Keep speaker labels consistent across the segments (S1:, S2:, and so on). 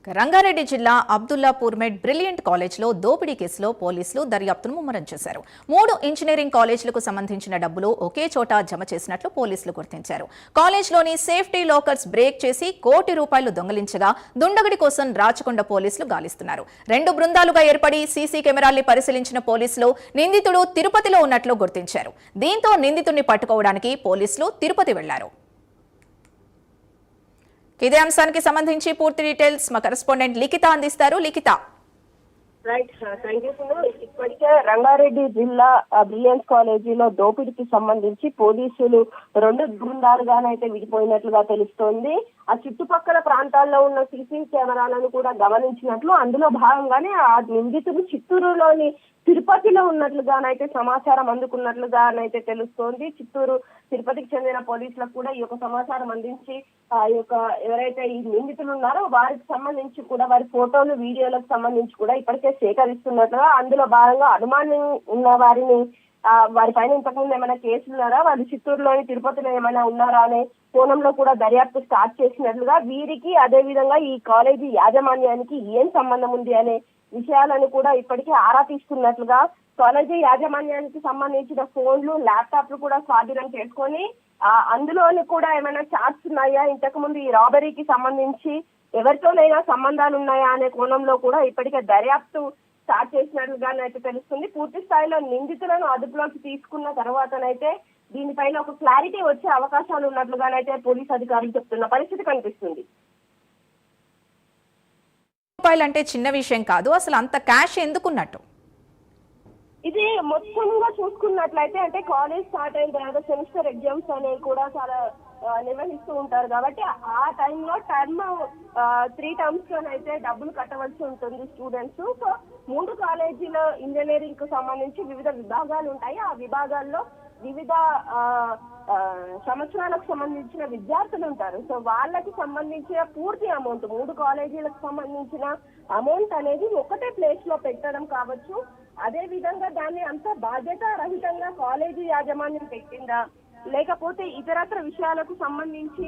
S1: రంగారెడ్డి జిల్లా అబ్దుల్లాపూర్ మెడ్ బ్రిలియంట్ కాలేజ్లో దోపిడీ కేసులో పోలీసులు దర్యాప్తును ముమ్మరం చేశారు. 3 ఇంజనీరింగ్ కాలేజీలకు సంబంధించిన డబ్బులు ఒకే చోట జమ చేసినట్లు పోలీసులు గుర్తించారు. కాలేజ్లోని సేఫ్టీ లాకర్స్ బ్రేక్ చేసి ₹1 కోటి దొంగిలించగా దుండగుడి కోసం రాచకొండ పోలీసులు గాలిస్తున్నారు. 2 బృందాలుగా ఏర్పడి సీసీ కెమెరాల్ని పరిశీలించిన పోలీసులు నిందితుడు తిరుపతిలో ఉన్నట్లు గుర్తించారు. దీంతో నిందితుడిని పట్టుకోవడానికి పోలీసులు తిరుపతి వెళ్లారు. ఇదే అంశానికి సంబంధించి పూర్తి డీటెయిల్స్ మా కరెస్పాండెంట్ లిఖిత అందిస్తారు. లిఖిత.
S2: Right, thank you. ఇప్పటికే రంగారెడ్డి జిల్లా బ్రిలియన్స్ కాలేజీలో దోపిడీకి సంబంధించి పోలీసులు 2 బృందాలుగానైతే విడిపోయినట్లుగా తెలుస్తోంది. ఆ చుట్టుపక్కల ప్రాంతాల్లో ఉన్న సీసీ కెమెరాలను కూడా గమనించినట్లు, అందులో భాగంగానే ఆ నిందితులు చిత్తూరులోని తిరుపతిలో ఉన్నట్లుగానైతే సమాచారం అందుకున్నట్లుగానైతే తెలుస్తోంది. చిత్తూరు తిరుపతికి చెందిన పోలీసులకు కూడా ఈ యొక్క సమాచారం అందించి ఆ యొక్క ఎవరైతే ఈ నిందితులు ఉన్నారో వారికి సంబంధించి కూడా వారి ఫోటోలు వీడియోలకు సంబంధించి కూడా ఇప్పటికే సేకరిస్తున్నట్లుగా, అందులో భాగంగా అనుమానం ఉన్న వారిని వారి పైన ఇంతకుముందు ఏమైనా కేసులు ఉన్నారా, వాళ్ళు చిత్తూరులోని తిరుపతిలో ఏమైనా ఉన్నారా అనే కోణంలో కూడా దర్యాప్తు స్టార్ట్ చేసినట్లుగా, వీరికి అదే విధంగా ఈ కాలేజీ యాజమాన్యానికి ఏం సంబంధం ఉంది అనే విషయాలను కూడా ఇప్పటికే ఆరా తీస్తున్నట్లుగా, కాలేజీ యాజమాన్యానికి సంబంధించిన ఫోన్లు, ల్యాప్టాప్లు కూడా స్వాధీనం చేసుకొని అందులోని కూడా ఏమైనా చాట్స్ ఉన్నాయా, ఇంతకు ముందు ఈ రాబరీకి సంబంధించి ఎవరితోనైనా సంబంధాలు ఉన్నాయా అనే కోణంలో కూడా ఇప్పటికే దర్యాప్తు స్టార్ట్ చేసినట్లుగానైతే తెలుస్తుంది. పూర్తి స్థాయిలో నిందితులను అదుపులోకి తీసుకున్న తర్వాతనైతే దీనిపైన ఒక క్లారిటీ వచ్చే అవకాశాలు ఉన్నట్లుగానైతే పోలీస్ అధికారులు చెప్తున్న పరిస్థితి కనిపిస్తుంది.
S1: అంటే చిన్న విషయం కాదు, అసలు అంత క్యాష్ ఎందుకున్నట్టు?
S2: ఇది మొత్తంగా చూసుకున్నట్లయితే అంటే కాలేజ్ స్టార్ట్ అయిన తర్వాత సెమిస్టర్ ఎగ్జామ్స్ అనేవి కూడా చాలా నిర్వహిస్తూ ఉంటారు కాబట్టి ఆ టైంలో టర్మ్ 3 టర్మ్స్ లోనైతే డబ్బులు కట్టవలసి ఉంటుంది స్టూడెంట్స్. సో 3 కాలేజీలో ఇంజనీరింగ్ కు సంబంధించి వివిధ విభాగాలు ఉంటాయి. ఆ విభాగాల్లో వివిధ సంవత్సరాలకు సంబంధించిన విద్యార్థులు ఉంటారు. సో వాళ్ళకి సంబంధించిన పూర్తి అమౌంట్, 3 కాలేజీలకు సంబంధించిన అమౌంట్ అనేది ఒకటే ప్లేస్ లో పెట్టడం కావచ్చు. అదే విధంగా దాన్ని అంత బాధ్యత రహితంగా కాలేజీ యాజమాన్యం పెట్టిందా, లేకపోతే ఇతరత్ర విషయాలకు సంబంధించి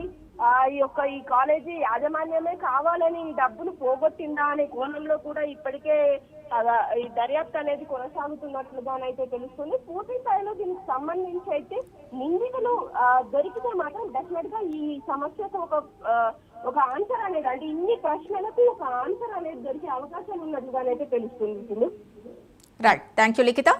S2: ఈ కాలేజీ యాజమాన్యమే కావాలని ఈ డబ్బులు పోగొట్టిందా అనే కోణంలో కూడా ఇప్పటికే ఈ దర్యాప్తు అనేది కొనసాగుతున్నట్లుగానైతే తెలుస్తుంది. పూర్తి స్థాయిలో దీనికి సంబంధించి అయితే నిందితులు దొరికితే మాత్రం డెఫినెట్ గా ఈ సమస్యకు ఒక ఆన్సర్ అనేది, అంటే ఇన్ని ప్రశ్నలకు ఒక ఆన్సర్ అనేది దొరికే అవకాశం ఉన్నట్లుగానైతే తెలుస్తుంది.
S1: Right, thank you Likhita.